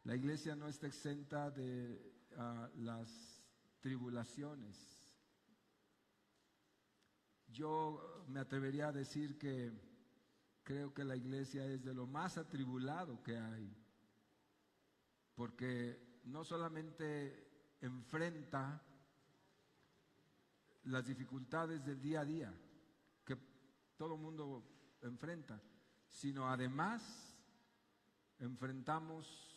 La iglesia no está exenta de las tribulaciones. Yo me atrevería a decir que creo que la iglesia es de lo más atribulado que hay, porque no solamente enfrenta las dificultades del día a día que todo mundo enfrenta, sino además enfrentamos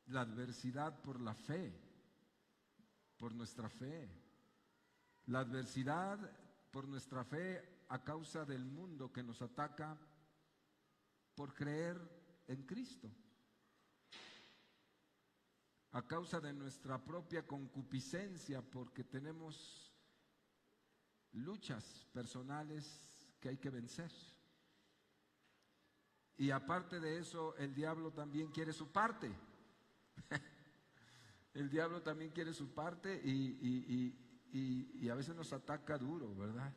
la adversidad por la fe, por nuestra fe, la adversidad por nuestra fe a causa del mundo que nos ataca por creer en Cristo, a causa de nuestra propia concupiscencia, porque tenemos luchas personales que hay que vencer. Y aparte de eso, el diablo también quiere su parte. El diablo también quiere su parte y a veces nos ataca duro, ¿verdad?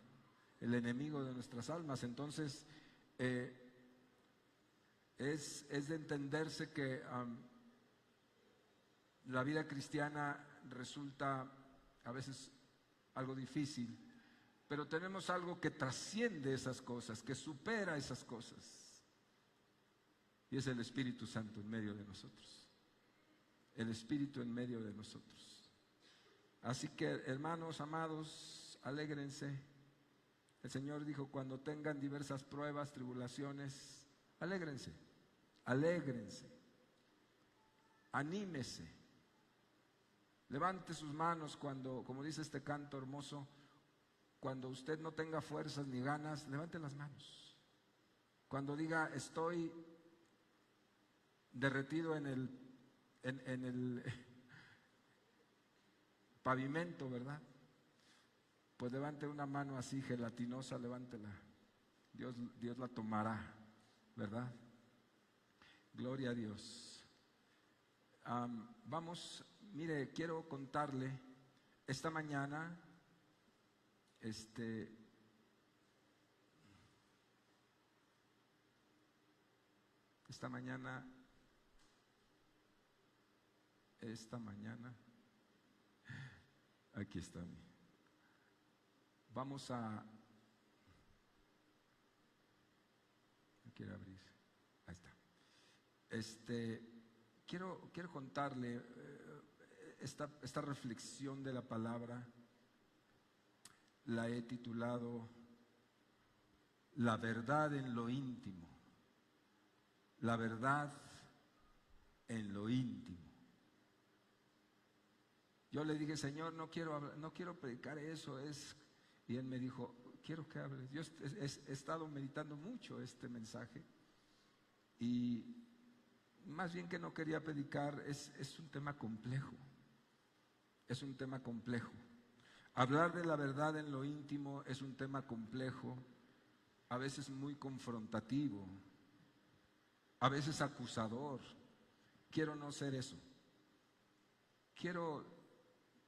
El enemigo de nuestras almas. Entonces, es de entenderse que la vida cristiana resulta a veces algo difícil, pero tenemos algo que trasciende esas cosas, que supera esas cosas. Y es el Espíritu Santo en medio de nosotros. El Espíritu en medio de nosotros. Así que, hermanos amados, alégrense. El Señor dijo: cuando tengan diversas pruebas, tribulaciones, alégrense, alégrense, anímese, levante sus manos cuando, como dice este canto hermoso, cuando usted no tenga fuerzas ni ganas, levante las manos. Cuando diga: estoy derretido en el pavimento, ¿verdad? Pues levante una mano así gelatinosa, levántela. Dios la tomará, ¿verdad? Gloria a Dios. Vamos, mire, esta mañana, esta mañana, aquí está. Vamos a, no quiere abrir, ahí está. Quiero contarle esta reflexión de la palabra, la he titulado La verdad en lo íntimo. La verdad en lo íntimo. Yo le dije: Señor, no quiero predicar eso, y Él me dijo: quiero que hables. Yo he estado meditando mucho este mensaje, y más bien que no quería predicar, es un tema complejo. Es un tema complejo. Hablar de la verdad en lo íntimo es un tema complejo, a veces muy confrontativo, a veces acusador. Quiero no ser eso. Quiero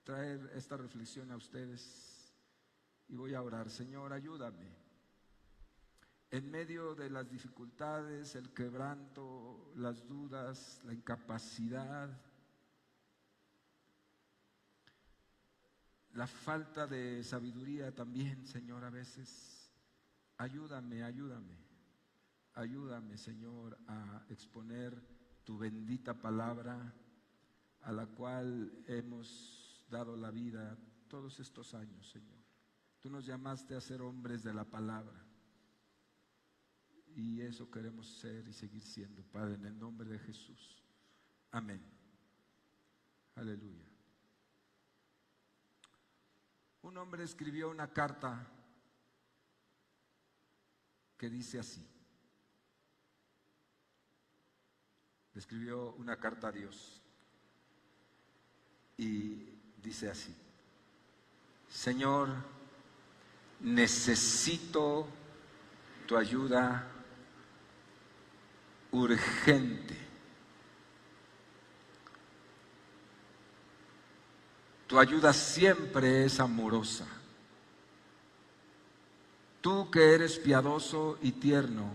traer esta reflexión a ustedes y voy a orar. Señor, ayúdame. En medio de las dificultades, el quebranto, las dudas, la incapacidad, la falta de sabiduría también, Señor, a veces, ayúdame, Señor, a exponer tu bendita palabra, a la cual hemos dado la vida todos estos años, Señor. Tú nos llamaste a ser hombres de la palabra, y eso queremos ser y seguir siendo, Padre, en el nombre de Jesús. Amén. Aleluya. Un hombre escribió una carta que dice así. Le escribió una carta a Dios y dice así: Señor, necesito tu ayuda urgente. Tu ayuda siempre es amorosa. Tú que eres piadoso y tierno,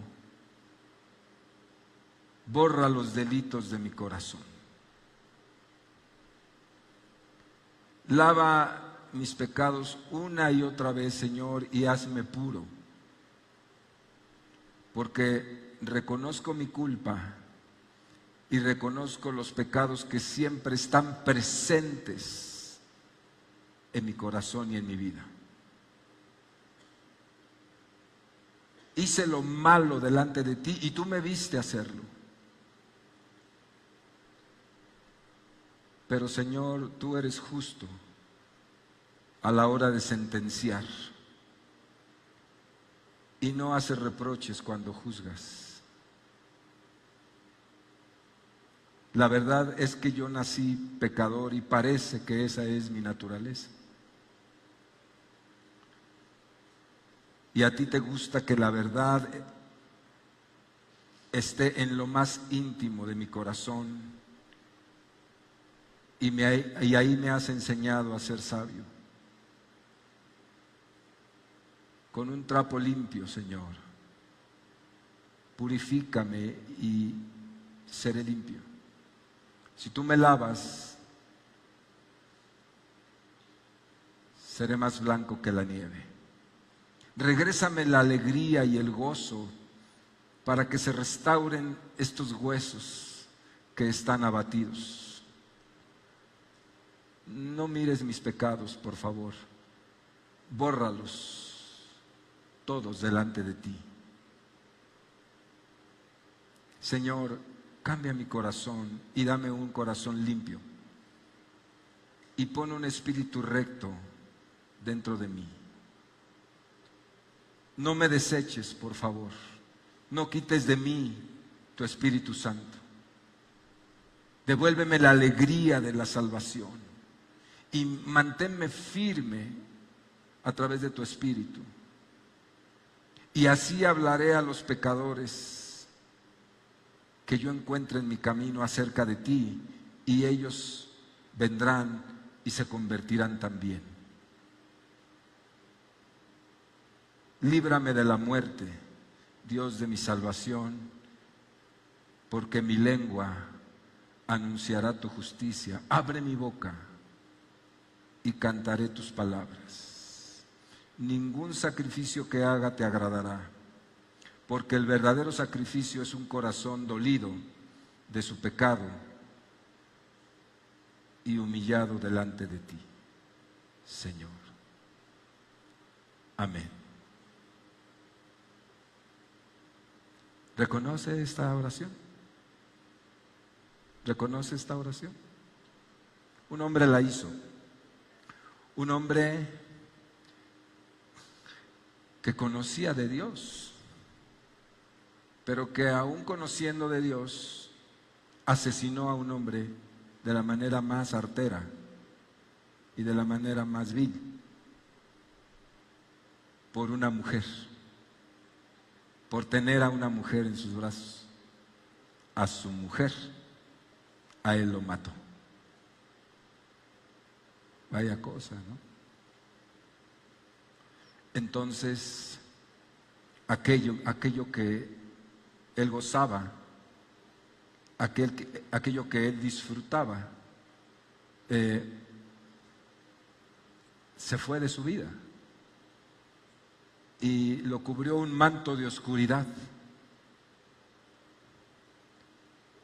borra los delitos de mi corazón. Lava mis pecados una y otra vez, Señor, y hazme puro, porque reconozco mi culpa y reconozco los pecados que siempre están presentes en mi corazón y en mi vida. Hice lo malo delante de ti y tú me viste hacerlo. Pero Señor, tú eres justo a la hora de sentenciar y no haces reproches cuando juzgas. La verdad es que yo nací pecador y parece que esa es mi naturaleza. Y a ti te gusta que la verdad esté en lo más íntimo de mi corazón. Y ahí me has enseñado a ser sabio. Con un trapo limpio, Señor, purifícame y seré limpio. Si tú me lavas, seré más blanco que la nieve. Regrésame la alegría y el gozo para que se restauren estos huesos que están abatidos. No mires mis pecados, por favor. Bórralos todos delante de ti. Señor, cambia mi corazón y dame un corazón limpio. Y pon un espíritu recto dentro de mí. No me deseches, por favor. No quites de mí tu Espíritu Santo. Devuélveme la alegría de la salvación y manténme firme a través de tu Espíritu. Y así hablaré a los pecadores que yo encuentre en mi camino acerca de ti, y ellos vendrán y se convertirán también. Líbrame de la muerte, Dios de mi salvación, porque mi lengua anunciará tu justicia. Abre mi boca y cantaré tus palabras. Ningún sacrificio que haga te agradará, porque el verdadero sacrificio es un corazón dolido de su pecado y humillado delante de ti, Señor. Amén. ¿Reconoce esta oración? ¿Reconoce esta oración? Un hombre la hizo. Un hombre que conocía de Dios, pero que aún conociendo de Dios, asesinó a un hombre de la manera más artera y de la manera más vil, por una mujer, por tener a una mujer en sus brazos. A su mujer, a él lo mató. Vaya cosa, ¿no? Entonces, aquello que él gozaba, aquello que él disfrutaba, se fue de su vida y lo cubrió un manto de oscuridad,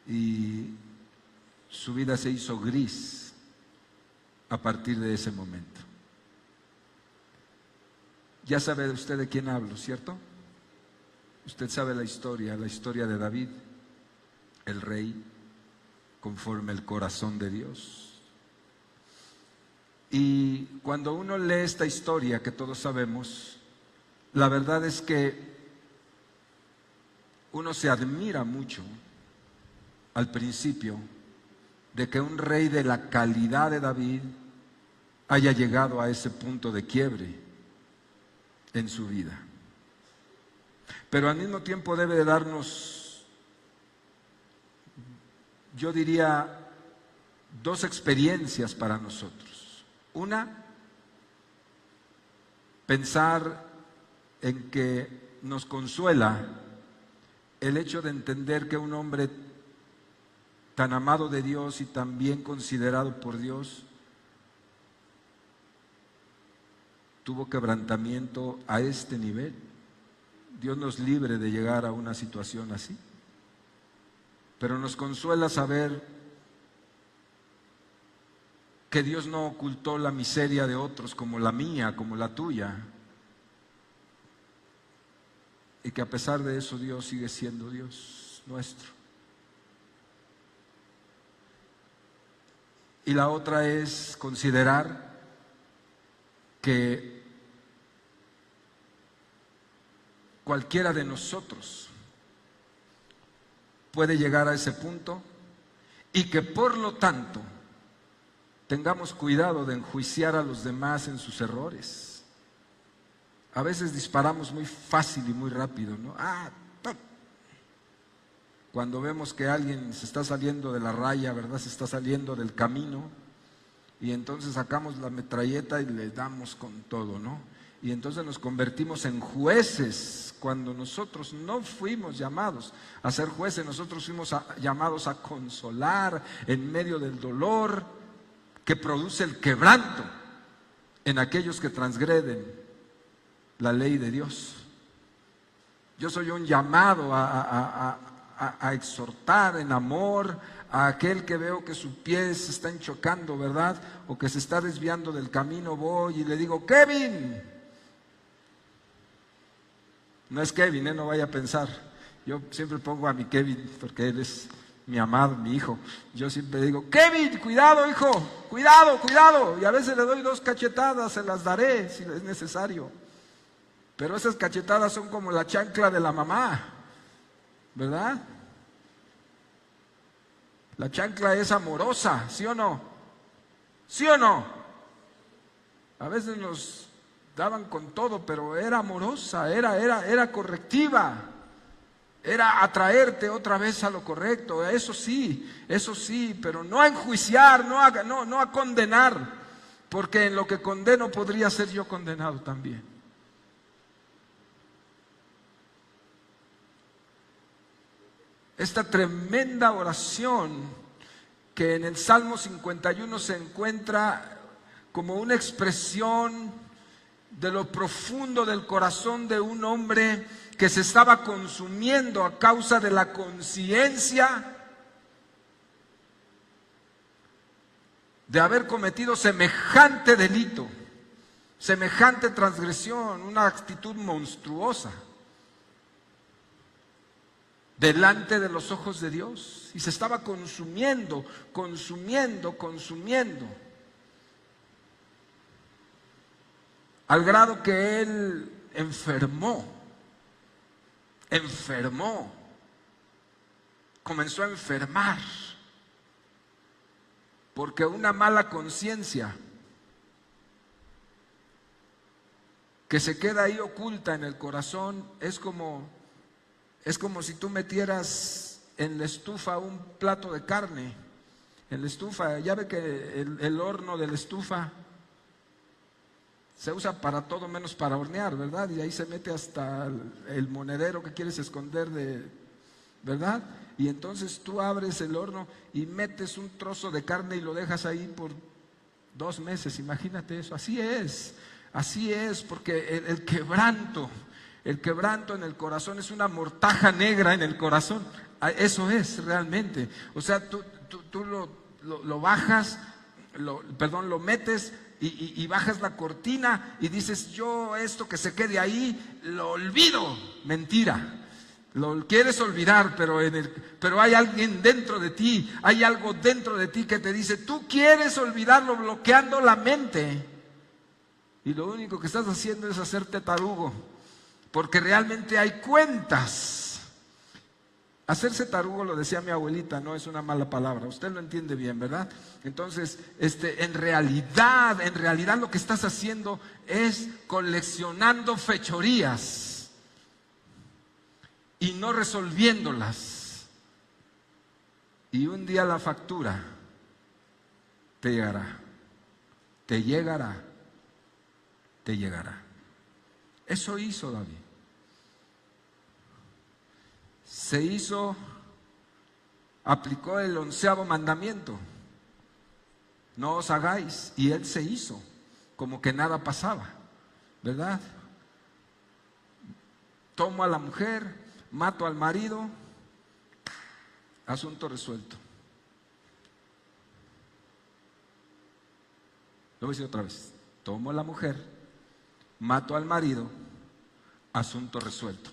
y su vida se hizo gris a partir de ese momento. Ya sabe usted de quién hablo, ¿cierto? Usted sabe la historia de David, el rey conforme el corazón de Dios. Y cuando uno lee esta historia que todos sabemos, la verdad es que uno se admira mucho al principio de que un rey de la calidad de David haya llegado a ese punto de quiebre en su vida. Pero al mismo tiempo debe de darnos, yo diría, dos experiencias para nosotros. Una, pensar en que nos consuela el hecho de entender que un hombre tan amado de Dios y tan bien considerado por Dios, tuvo quebrantamiento a este nivel. Dios nos libre de llegar a una situación así. Pero nos consuela saber que Dios no ocultó la miseria de otros como la mía, como la tuya. Y que a pesar de eso Dios sigue siendo Dios nuestro. Y la otra es considerar que cualquiera de nosotros puede llegar a ese punto y que por lo tanto tengamos cuidado de enjuiciar a los demás en sus errores. A veces disparamos muy fácil y muy rápido, ¿no? Cuando vemos que alguien se está saliendo de la raya, ¿verdad? Se está saliendo del camino, y entonces sacamos la metralleta y le damos con todo, ¿no? Y entonces nos convertimos en jueces cuando nosotros no fuimos llamados a ser jueces. Nosotros fuimos llamados a consolar en medio del dolor que produce el quebranto en aquellos que transgreden la ley de Dios. Yo soy un llamado a exhortar en amor a aquel que veo que sus pies se están chocando, ¿verdad? O que se está desviando del camino. Voy y le digo: Kevin. No es Kevin, no vaya a pensar. Yo siempre pongo a mi Kevin porque él es mi amado, mi hijo. Yo siempre digo: Kevin, cuidado, hijo, cuidado, cuidado. Y a veces le doy 2 cachetadas, se las daré si es necesario. Pero esas cachetadas son como la chancla de la mamá, ¿verdad? La chancla es amorosa, ¿sí o no? ¿Sí o no? A veces nos daban con todo, pero era amorosa, era correctiva, era atraerte otra vez a lo correcto. Eso sí, pero no a enjuiciar, no a condenar, porque en lo que condeno podría ser yo condenado también. Esta tremenda oración que en el Salmo 51 se encuentra como una expresión de lo profundo del corazón de un hombre que se estaba consumiendo a causa de la conciencia de haber cometido semejante delito, semejante transgresión, una actitud monstruosa delante de los ojos de Dios, y se estaba consumiendo, al grado que él enfermó, comenzó a enfermar, porque una mala conciencia que se queda ahí oculta en el corazón es como si tú metieras en la estufa un plato de carne. En la estufa, ya ve que el horno de la estufa se usa para todo menos para hornear, ¿verdad? Y ahí se mete hasta el monedero que quieres esconder ¿verdad? Y entonces tú abres el horno y metes un trozo de carne y lo dejas ahí por 2 meses. Imagínate eso. Así es, porque el quebranto en el corazón es una mortaja negra en el corazón. Eso es realmente. O sea, tú lo bajas, lo metes y bajas la cortina y dices: yo esto que se quede ahí lo olvido. Mentira. Lo quieres olvidar, pero hay alguien dentro de ti, hay algo dentro de ti que te dice: tú quieres olvidarlo, bloqueando la mente. Y lo único que estás haciendo es hacerte tarugo, porque realmente hay cuentas. Hacerse tarugo, lo decía mi abuelita, no es una mala palabra, usted lo entiende bien, ¿verdad? Entonces, en realidad lo que estás haciendo es coleccionando fechorías y no resolviéndolas. Y un día la factura te llegará. Eso hizo David. Se hizo aplicó el 11º mandamiento: no os hagáis, y él se hizo como que nada pasaba, ¿verdad? Tomo a la mujer, mato al marido, asunto resuelto. Lo voy a decir otra vez: tomo a la mujer, mato al marido, asunto resuelto.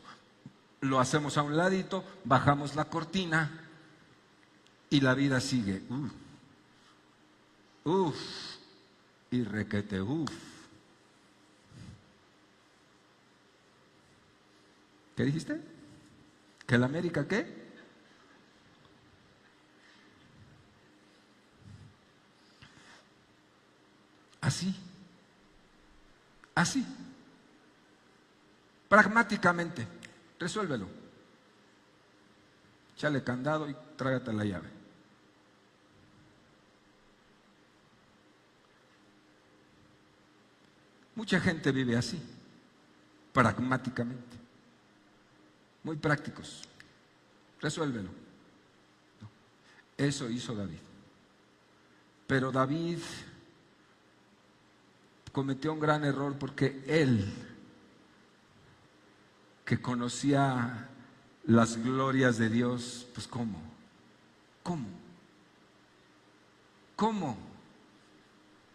Lo hacemos a un ladito, bajamos la cortina y la vida sigue. Y requete, ¿Qué dijiste? ¿Que la América qué? Así. Así. Pragmáticamente. Resuélvelo. Échale candado y trágate la llave. Mucha gente vive así, pragmáticamente. Muy prácticos. Resuélvelo. Eso hizo David. Pero David cometió un gran error, porque él, que conocía las glorias de Dios, pues ¿cómo?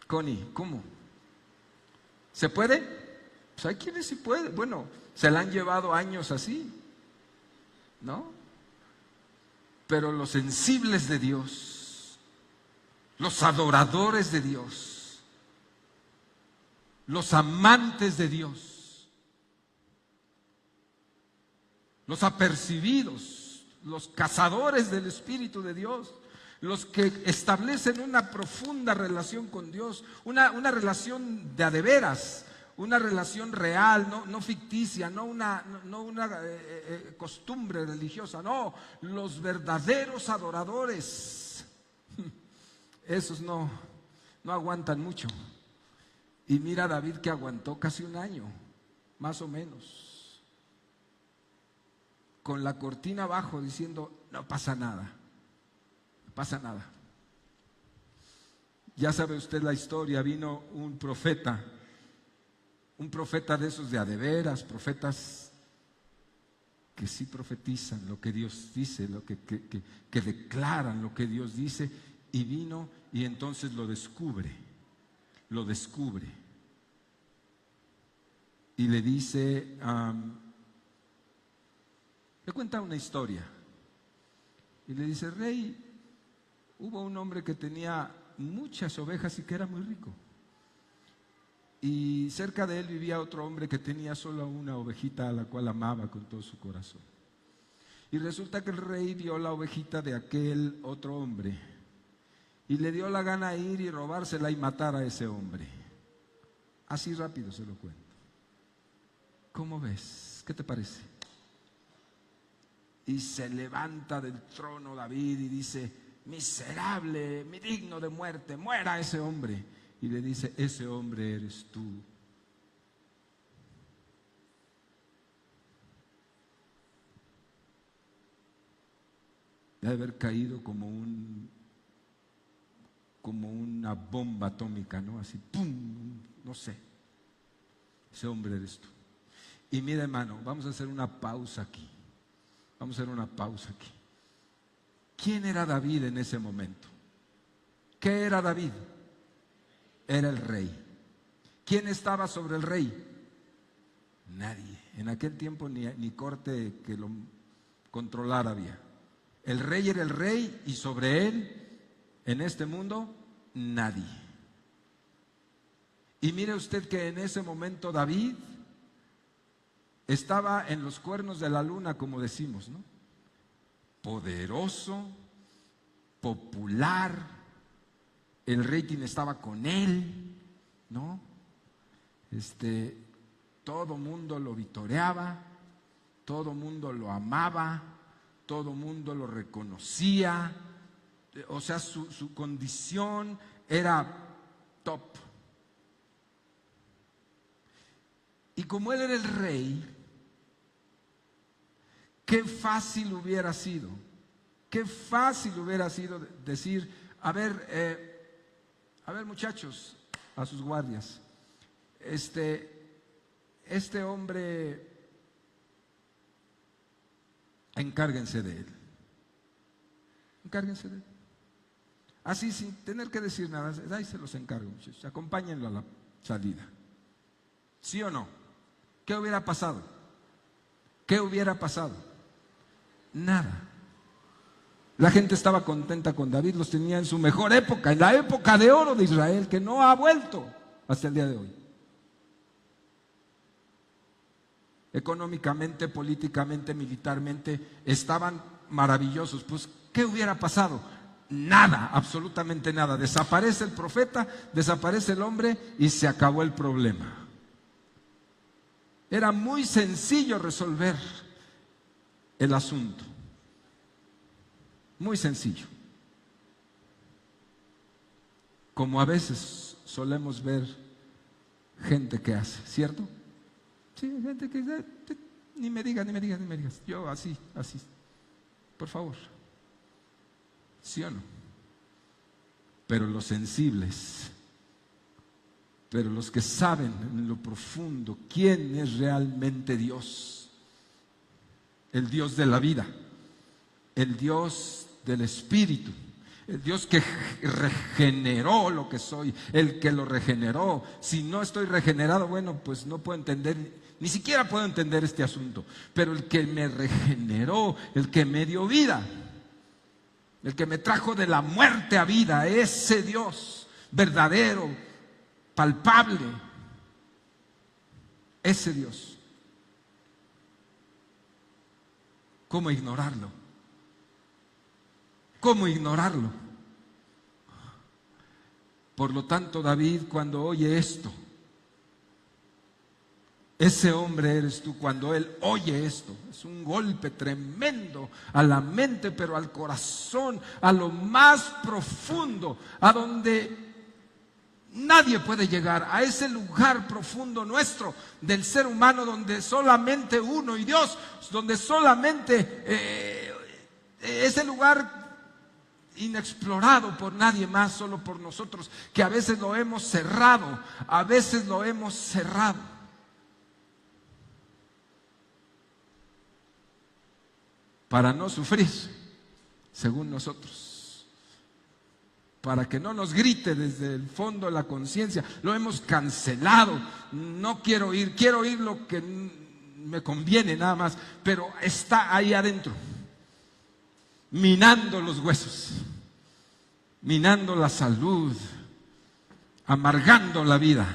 Connie, ¿cómo? ¿Se puede? Pues hay quienes sí pueden. Bueno, se la han llevado años así, ¿no? Pero los sensibles de Dios, los adoradores de Dios, los amantes de Dios, los apercibidos, los cazadores del Espíritu de Dios, los que establecen una profunda relación con Dios, una relación de a de veras, una relación real, no ficticia, no una costumbre religiosa, no, los verdaderos adoradores, esos no aguantan mucho. Y mira a David, que aguantó casi un año, más o menos, con la cortina abajo, diciendo: no pasa nada. Pasa nada. Ya sabe usted la historia. Vino un profeta de esos de a de veras, profetas que sí profetizan lo que Dios dice, lo que declaran lo que Dios dice, y vino y entonces lo descubre y le dice, le cuenta una historia y le dice: rey, hubo un hombre que tenía muchas ovejas y que era muy rico. Y cerca de él vivía otro hombre que tenía solo una ovejita a la cual amaba con todo su corazón. Y resulta que el rey vio la ovejita de aquel otro hombre y le dio la gana ir y robársela y matar a ese hombre. Así rápido se lo cuento. ¿Cómo ves? ¿Qué te parece? Y se levanta del trono David y dice: miserable, mi digno de muerte, muera ese hombre. Y le dice: ese hombre eres tú. Debe haber caído como una bomba atómica, ¿no? Así, ¡pum! No sé. Ese hombre eres tú. Y mira, hermano, vamos a hacer una pausa aquí. ¿Quién era David en ese momento? ¿Qué era David? Era el rey. ¿Quién estaba sobre el rey? Nadie. En aquel tiempo ni corte que lo controlara había. El rey era el rey y sobre él, en este mundo, nadie. Y mire usted que en ese momento David estaba en los cuernos de la luna, como decimos, ¿no? Poderoso, popular, el rating estaba con él, ¿no? Todo mundo lo vitoreaba, todo mundo lo amaba, todo mundo lo reconocía, o sea, su condición era top. Y como él era el rey, qué fácil hubiera sido Qué fácil hubiera sido decir, a ver muchachos, a sus guardias, este hombre, encárguense de él. Encárguense de él. Así, sin tener que decir nada, ahí se los encargo, muchachos. Acompáñenlo a la salida. ¿Sí o no? ¿Qué hubiera pasado? ¿Qué hubiera pasado? Nada. La gente estaba contenta con David, los tenía en su mejor época, en la época de oro de Israel, que no ha vuelto hasta el día de hoy. Económicamente, políticamente, militarmente, estaban maravillosos. Pues, ¿qué hubiera pasado? Nada, absolutamente nada. Desaparece el profeta, desaparece el hombre y se acabó el problema. Era muy sencillo resolver el asunto. Muy sencillo. Como a veces solemos ver gente que hace, ¿cierto? Sí, gente que ni me digas. Yo así. Por favor. ¿Sí o no? Pero los sensibles, pero los que saben en lo profundo quién es realmente Dios, el Dios de la vida, el Dios del Espíritu, el Dios que regeneró lo que soy, el que lo regeneró. Si no estoy regenerado, bueno, pues no puedo entender, ni siquiera puedo entender este asunto. Pero el que me regeneró, el que me dio vida, el que me trajo de la muerte a vida, ese Dios verdadero, palpable, ese Dios. ¿Cómo ignorarlo? ¿Cómo ignorarlo? Por lo tanto, David, cuando oye esto, ese hombre eres tú. Cuando él oye esto, es un golpe tremendo a la mente, pero al corazón, a lo más profundo, a donde nadie puede llegar, a ese lugar profundo nuestro, del ser humano, donde solamente uno y Dios, donde solamente ese lugar inexplorado por nadie más, solo por nosotros, que a veces lo hemos cerrado, para no sufrir según nosotros, para que no nos grite desde el fondo de la conciencia. Lo hemos cancelado. No quiero oír lo que me conviene nada más, pero está ahí adentro, minando los huesos, minando la salud, amargando la vida.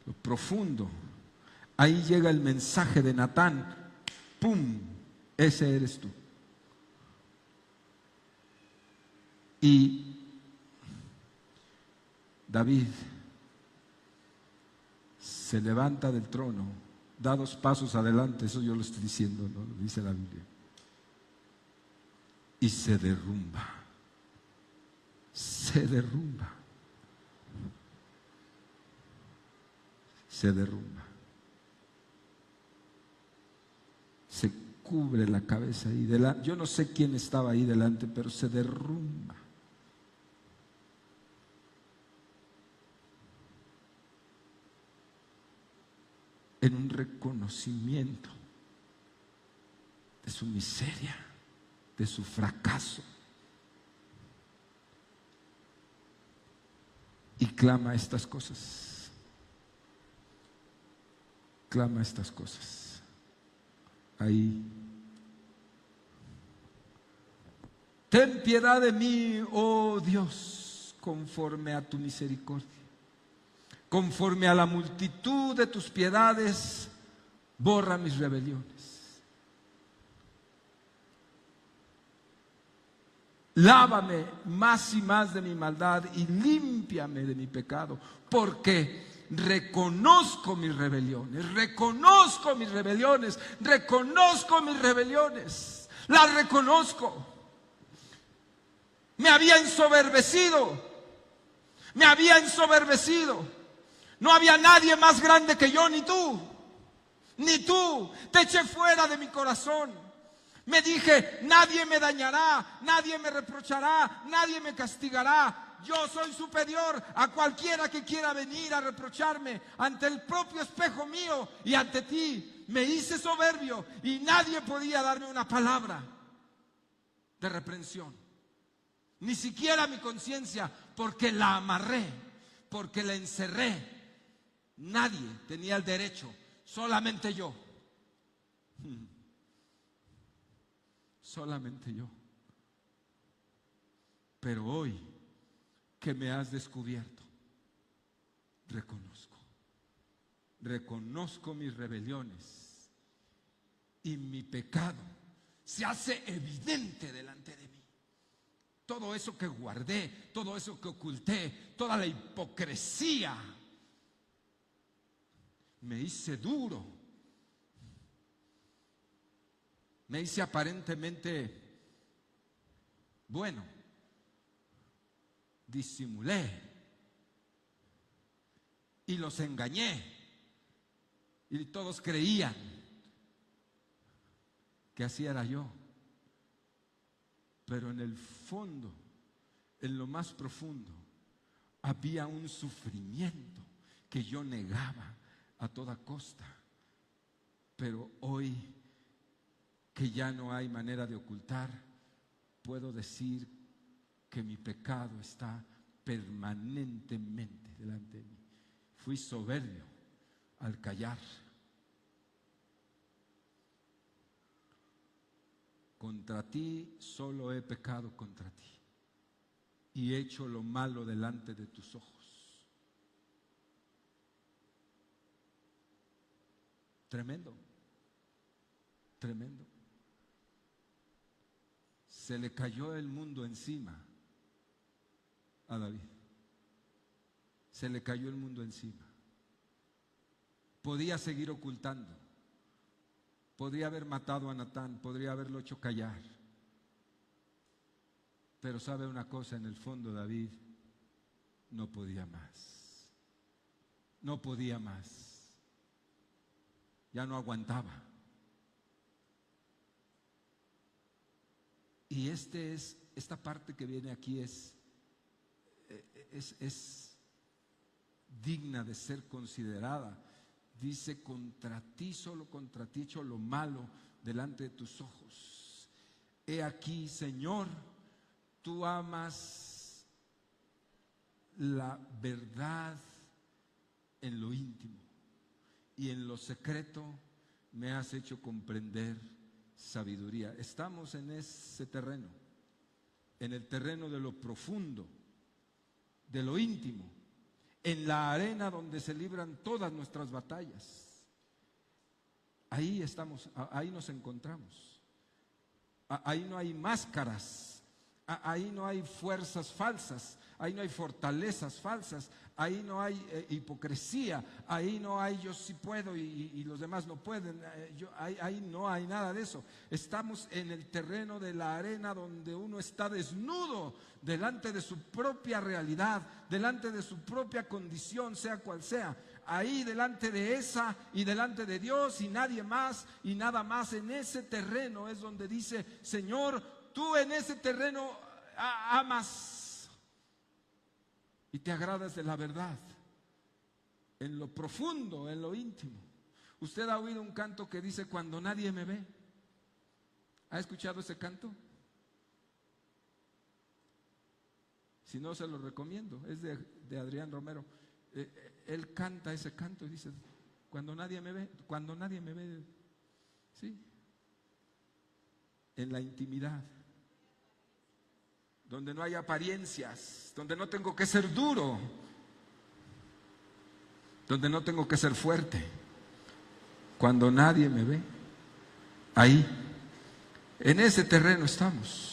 Lo profundo. Ahí llega el mensaje de Natán. ¡Pum! Ese eres tú. Y David se levanta del trono, da 2 pasos adelante, eso yo lo estoy diciendo, ¿no? Lo dice la Biblia. Y se derrumba. Se cubre la cabeza ahí delante. Yo no sé quién estaba ahí delante, pero se derrumba. En un reconocimiento de su miseria, de su fracaso. Y clama estas cosas. Ahí. Ten piedad de mí, oh Dios, conforme a tu misericordia. Conforme a la multitud de tus piedades, borra mis rebeliones. Lávame más y más de mi maldad y límpiame de mi pecado, porque reconozco mis rebeliones, las reconozco. Me había ensoberbecido, No había nadie más grande que yo, ni tú. Ni tú. Te eché fuera de mi corazón. Me dije, nadie me dañará, nadie me reprochará, nadie me castigará. Yo soy superior a cualquiera que quiera venir a reprocharme ante el propio espejo mío y ante ti. Me hice soberbio y nadie podía darme una palabra de reprensión. Ni siquiera mi conciencia, porque la amarré, porque la encerré. Nadie tenía el derecho, solamente yo. Solamente yo. Pero hoy que me has descubierto, reconozco mis rebeliones y mi pecado se hace evidente delante de mí. Todo eso que guardé, todo eso que oculté, toda la hipocresía, me hice duro, me hice aparentemente bueno, disimulé y los engañé y todos creían que así era yo. Pero en el fondo, en lo más profundo, había un sufrimiento que yo negaba a toda costa. Pero hoy que ya no hay manera de ocultar, puedo decir que mi pecado está permanentemente delante de mí. Fui soberbio al callar. Contra ti solo he pecado contra ti y he hecho lo malo delante de tus ojos. Tremendo, tremendo. Se le cayó el mundo encima a David. Se le cayó el mundo encima. Podía seguir ocultando. Podría haber matado a Natán, podría haberlo hecho callar. Pero sabe una cosa, en el fondo David no podía más. No podía más. Ya no aguantaba. Y esta parte que viene aquí es digna de ser considerada. Dice, contra ti, solo contra ti he hecho lo malo delante de tus ojos. He aquí, Señor, tú amas la verdad en lo íntimo y en lo secreto me has hecho comprender sabiduría. Estamos en ese terreno, en el terreno de lo profundo, de lo íntimo, en la arena donde se libran todas nuestras batallas. Ahí estamos, ahí nos encontramos. Ahí no hay máscaras, ahí no hay fuerzas falsas, ahí no hay fortalezas falsas, ahí no hay hipocresía, ahí no hay yo sí puedo y los demás no pueden, ahí no hay nada de eso. Estamos en el terreno de la arena donde uno está desnudo delante de su propia realidad, delante de su propia condición, sea cual sea. Ahí delante de esa y delante de Dios y nadie más y nada más, en ese terreno es donde dice, Señor, tú en ese terreno amas y te agradas de la verdad, en lo profundo, en lo íntimo. Usted ha oído un canto que dice, cuando nadie me ve. ¿Ha escuchado ese canto? Si no, se lo recomiendo, es de Adrián Romero. Él canta ese canto y dice, cuando nadie me ve, ¿sí? En la intimidad, donde no hay apariencias, donde no tengo que ser duro, donde no tengo que ser fuerte, cuando nadie me ve, ahí, en ese terreno estamos.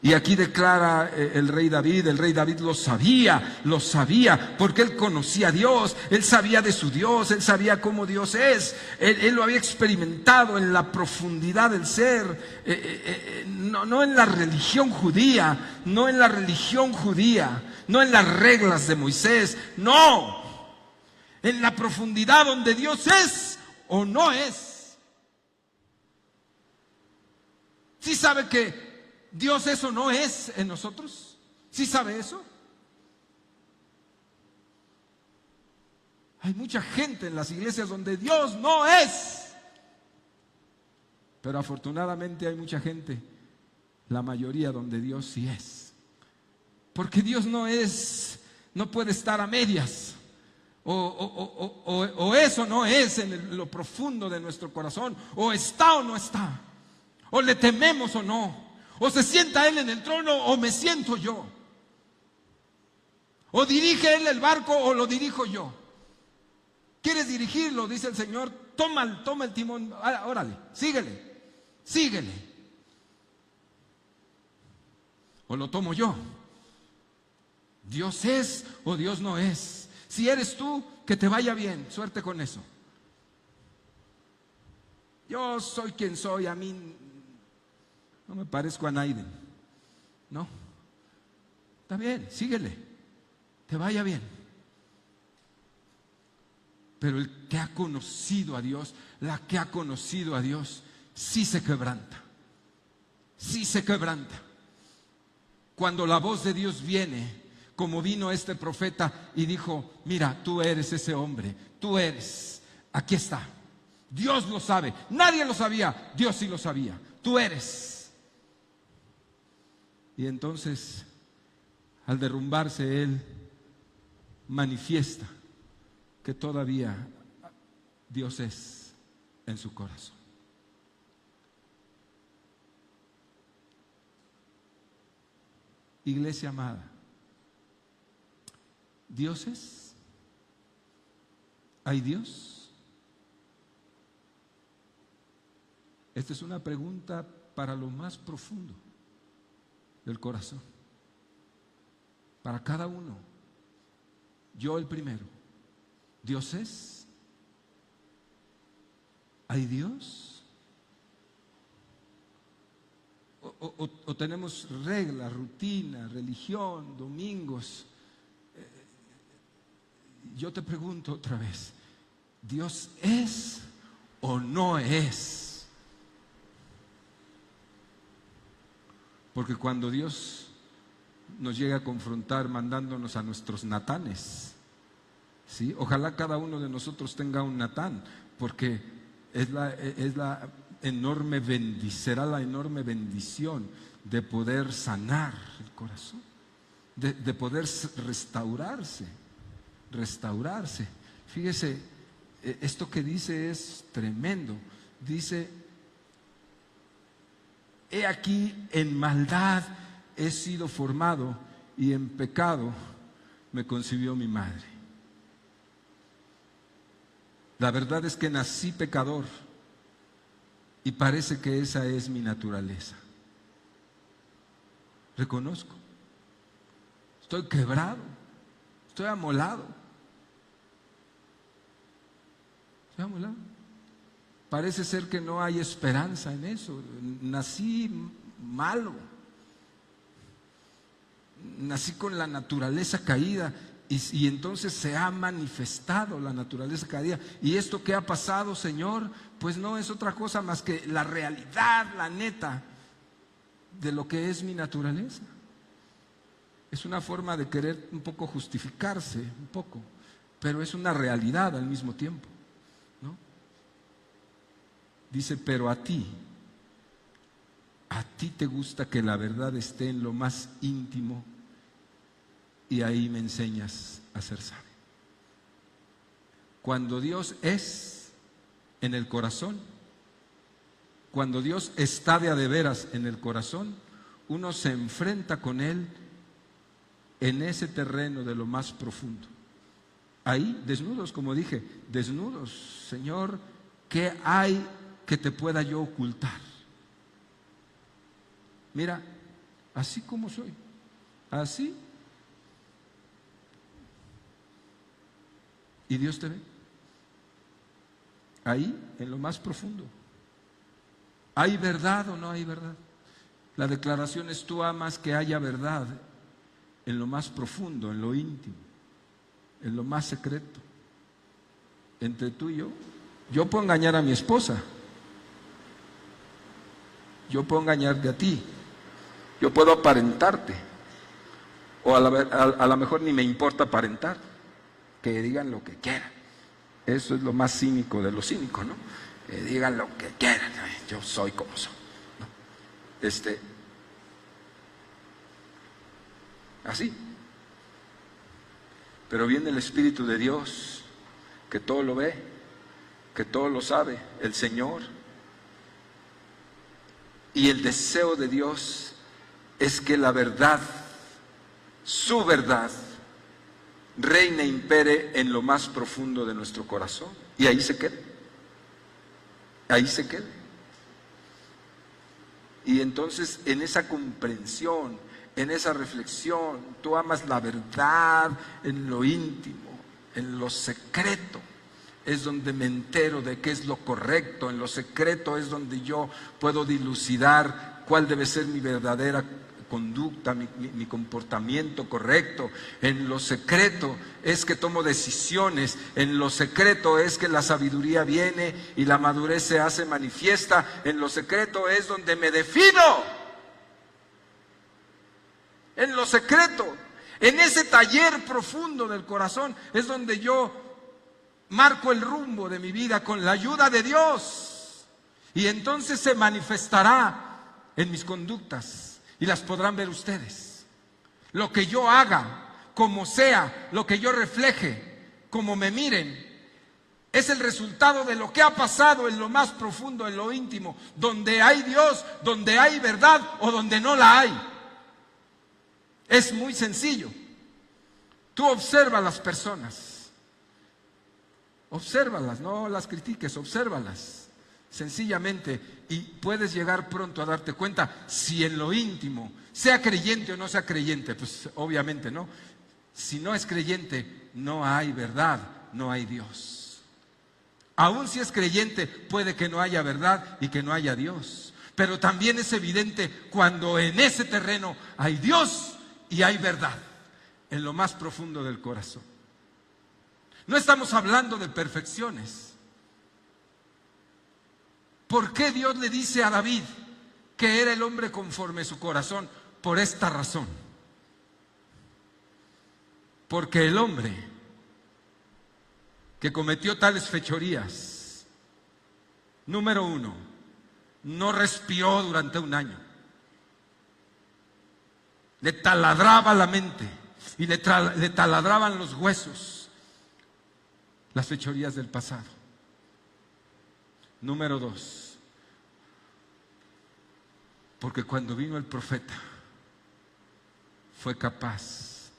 Y aquí declara el rey David lo sabía, porque él conocía a Dios, él sabía de su Dios, él sabía cómo Dios es, él lo había experimentado en la profundidad del ser, no en la religión judía, no en las reglas de Moisés, no, en la profundidad donde Dios es o no es. ¿Sí sabe que Dios es o no es en nosotros? ¿Sí sabe eso? Hay mucha gente en las iglesias donde Dios no es. Pero afortunadamente hay mucha gente, la mayoría, donde Dios sí es. Porque Dios no es, no puede estar a medias. O eso no es en lo profundo de nuestro corazón. O está o no está. O le tememos o no. O se sienta Él en el trono o me siento yo. O dirige Él el barco o lo dirijo yo. ¿Quieres dirigirlo? Dice el Señor. Toma el timón. Órale, síguele. O lo tomo yo. Dios es o Dios no es. Si eres tú, que te vaya bien. Suerte con eso. Yo soy quien soy. A mí no me parezco a Naiden. No. Está bien, síguele. Te vaya bien. Pero el que ha conocido a Dios, la que ha conocido a Dios, sí se quebranta. Sí se quebranta. Cuando la voz de Dios viene, como vino este profeta y dijo: mira, tú eres ese hombre, tú eres, aquí está. Dios lo sabe, nadie lo sabía, Dios sí lo sabía. Tú eres. Y entonces, al derrumbarse Él, manifiesta que todavía Dios es en su corazón. Iglesia amada, ¿Dios es? ¿Hay Dios? Esta es una pregunta para lo más profundo del corazón, para cada uno. Yo el primero. ¿Dios es? ¿Hay Dios? O tenemos reglas, rutina, religión, domingos. Yo te pregunto otra vez, ¿Dios es o no es? Porque cuando Dios nos llega a confrontar mandándonos a nuestros Natanes, ¿sí? Ojalá cada uno de nosotros tenga un Natán, porque será la enorme bendición de poder sanar el corazón, de poder restaurarse. Fíjese, esto que dice es tremendo. Dice: he aquí, en maldad he sido formado y en pecado me concibió mi madre. La verdad es que nací pecador y parece que esa es mi naturaleza. Reconozco, estoy quebrado, estoy amolado. Parece ser que no hay esperanza en eso. Nací malo, nací con la naturaleza caída. Y entonces se ha manifestado la naturaleza caída. ¿Y esto qué ha pasado, Señor? Pues no es otra cosa más que la realidad, la neta, de lo que es mi naturaleza. Es una forma de querer un poco justificarse, un poco, pero es una realidad al mismo tiempo, ¿no? Dice: pero a ti te gusta que la verdad esté en lo más íntimo, y ahí me enseñas a ser sabio. Cuando Dios es en el corazón, cuando Dios está de a de veras en el corazón, uno se enfrenta con Él en ese terreno de lo más profundo. Ahí, desnudos, como dije, desnudos. Señor, ¿qué hay que te pueda yo ocultar? Mira, así como soy, así. Y Dios te ve ahí, en lo más profundo. ¿Hay verdad o no hay verdad? La declaración es: tú amas que haya verdad en lo más profundo, en lo íntimo, en lo más secreto. entre tú y yo puedo engañar a mi esposa, yo puedo engañarte a ti, yo puedo aparentarte, o a lo mejor ni me importa aparentar, que digan lo que quieran. Eso es lo más cínico de lo cínico, ¿no? Que digan lo que quieran, yo soy como soy, ¿no? Así. Pero viene el Espíritu de Dios, que todo lo ve, que todo lo sabe, el Señor. Y el deseo de Dios es que la verdad, su verdad, reine e impere en lo más profundo de nuestro corazón. Y ahí se quede. Ahí se quede. Y entonces en esa comprensión, en esa reflexión, tú amas la verdad en lo íntimo, en lo secreto. Es donde me entero de qué es lo correcto. En lo secreto es donde yo puedo dilucidar cuál debe ser mi verdadera conducta, mi comportamiento correcto. En lo secreto es que tomo decisiones. En lo secreto es que la sabiduría viene y la madurez se hace manifiesta. En lo secreto es donde me defino. En lo secreto, en ese taller profundo del corazón es donde yo marco el rumbo de mi vida con la ayuda de Dios. Y entonces se manifestará en mis conductas y las podrán ver ustedes. Lo que yo haga, como sea, lo que yo refleje, como me miren, es el resultado de lo que ha pasado en lo más profundo, en lo íntimo, donde hay Dios, donde hay verdad o donde no la hay. Es muy sencillo. Tú observa a las personas. Obsérvalas, no las critiques, obsérvalas sencillamente y puedes llegar pronto a darte cuenta si en lo íntimo, sea creyente o no sea creyente, pues obviamente no. Si no es creyente, no hay verdad, no hay Dios. Aún si es creyente, puede que no haya verdad y que no haya Dios. Pero también es evidente cuando en ese terreno hay Dios y hay verdad, en lo más profundo del corazón. No estamos hablando de perfecciones. ¿Por qué Dios le dice a David que era el hombre conforme a su corazón? Por esta razón. Porque el hombre que cometió tales fechorías, número uno, no respiró durante un año. Le taladraba la mente y le taladraban los huesos las fechorías del pasado. Número dos, porque cuando vino el profeta fue capaz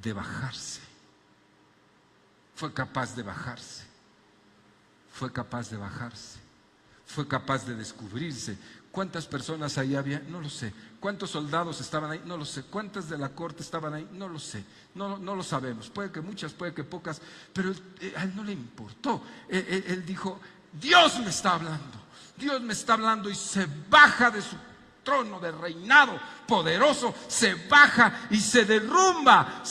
de bajarse, fue capaz de bajarse, fue capaz de bajarse, fue capaz de descubrirse. ¿Cuántas personas ahí había? No lo sé. ¿Cuántos soldados estaban ahí? No lo sé. ¿Cuántas de la corte estaban ahí? No lo sé. No lo sabemos. Puede que muchas, puede que pocas, pero a él no le importó. Él dijo, Dios me está hablando. Dios me está hablando y se baja de su trono de reinado poderoso, se baja y se derrumba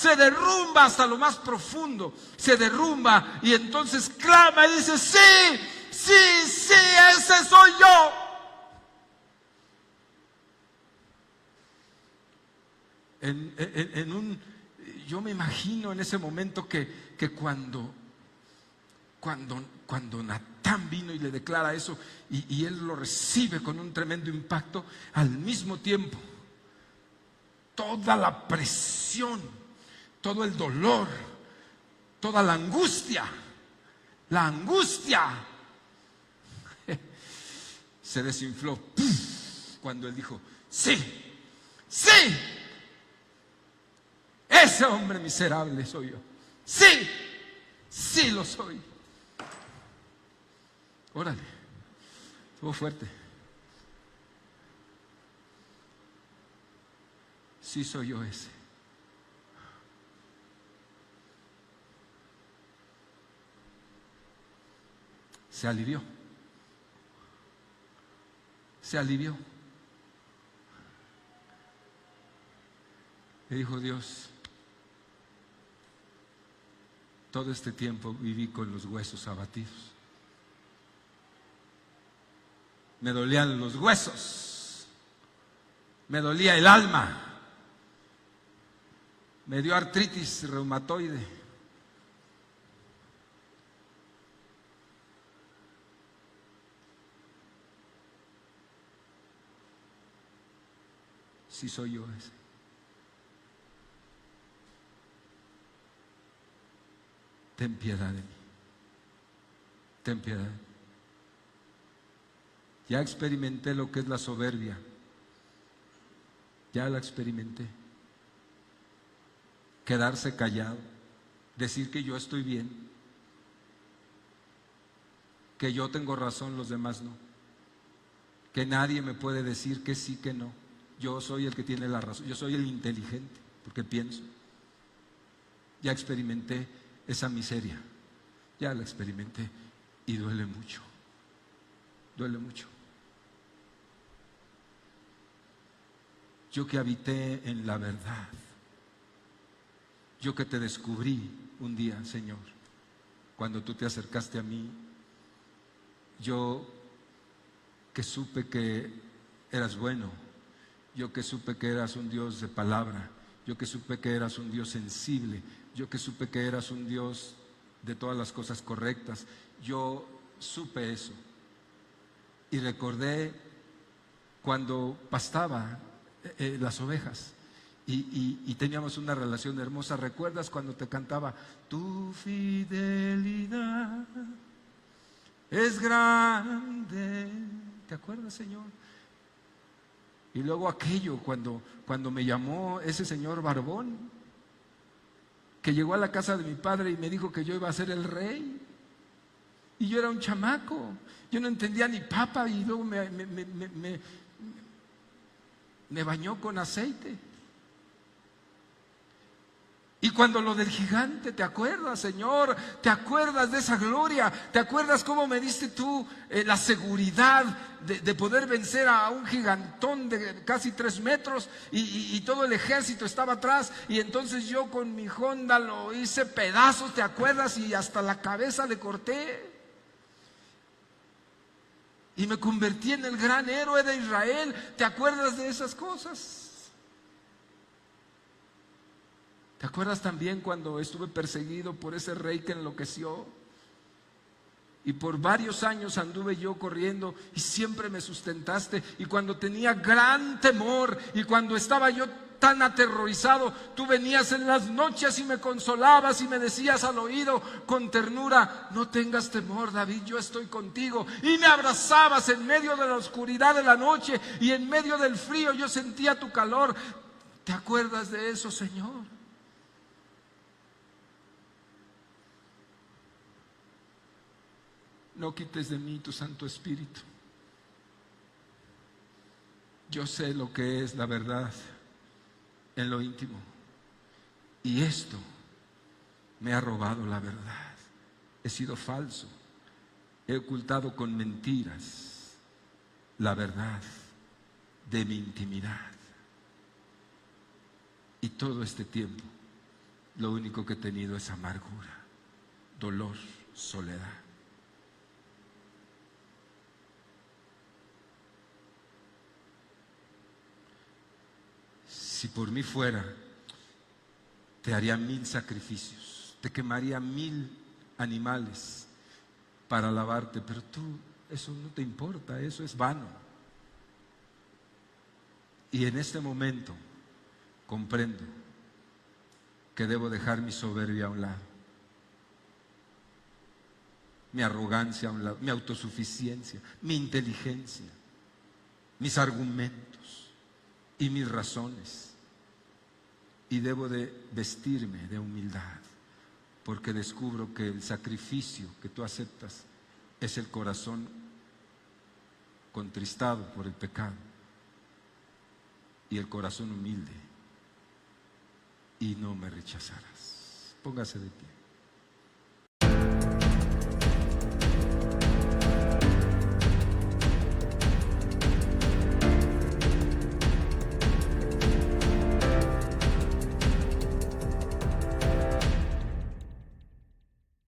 hasta lo más profundo, se derrumba y entonces clama y dice, sí, ese soy yo. Yo me imagino en ese momento que cuando Natán vino y le declara eso y él lo recibe con un tremendo impacto, al mismo tiempo toda la presión, todo el dolor, toda la angustia se desinfló cuando él dijo, sí, ese hombre miserable soy yo. Sí lo soy. Órale, estuvo fuerte. Sí soy yo ese. Se alivió. Le dijo Dios, todo este tiempo viví con los huesos abatidos. Me dolían los huesos, me dolía el alma, me dio artritis reumatoide. Sí soy yo ese. Ten piedad de mí. Ten piedad de mí. Ya experimenté lo que es la soberbia. Ya la experimenté. Quedarse callado, decir que yo estoy bien, que yo tengo razón, los demás no, que nadie me puede decir que sí, que no. Yo soy el que tiene la razón, yo soy el inteligente, porque pienso. Ya experimenté esa miseria, ya la experimenté y duele mucho, duele mucho. Yo que habité en la verdad, yo que te descubrí un día, Señor, cuando tú te acercaste a mí, yo que supe que eras bueno, yo que supe que eras un Dios de palabra, yo que supe que eras un Dios sensible, yo que supe que eras un Dios de todas las cosas correctas, yo supe eso. Y recordé cuando pastaba las ovejas y teníamos una relación hermosa. ¿Recuerdas cuando te cantaba? Tu fidelidad es grande. ¿Te acuerdas, Señor? Y luego aquello cuando me llamó ese señor barbón, que llegó a la casa de mi padre y me dijo que yo iba a ser el rey. Y yo era un chamaco, yo no entendía ni papa, y luego me bañó con aceite. Y cuando lo del gigante, ¿te acuerdas, Señor? ¿Te acuerdas de esa gloria? ¿Te acuerdas cómo me diste tú la seguridad de poder vencer a un gigantón de casi 3 metros y todo el ejército estaba atrás? Y entonces yo con mi Honda lo hice pedazos, ¿te acuerdas? Y hasta la cabeza le corté. Y me convertí en el gran héroe de Israel. ¿Te acuerdas de esas cosas? ¿Te acuerdas también cuando estuve perseguido por ese rey que enloqueció? Y por varios años anduve yo corriendo y siempre me sustentaste. Y cuando tenía gran temor y cuando estaba yo tan aterrorizado, tú venías en las noches y me consolabas y me decías al oído con ternura: no tengas temor, David, yo estoy contigo. Y me abrazabas en medio de la oscuridad de la noche y en medio del frío yo sentía tu calor. ¿Te acuerdas de eso, Señor? No quites de mí tu Santo Espíritu. Yo sé lo que es la verdad en lo íntimo. Y esto me ha robado la verdad. He sido falso. He ocultado con mentiras la verdad de mi intimidad. Y todo este tiempo lo único que he tenido es amargura, dolor, soledad. Si por mí fuera, te haría 1000 sacrificios, te quemaría 1000 animales para alabarte, pero tú, eso no te importa, eso es vano. Y en este momento comprendo que debo dejar mi soberbia a un lado, mi arrogancia a un lado, mi autosuficiencia, mi inteligencia, mis argumentos y mis razones. Y debo de vestirme de humildad, porque descubro que el sacrificio que tú aceptas es el corazón contristado por el pecado y el corazón humilde, y no me rechazarás. Póngase de pie.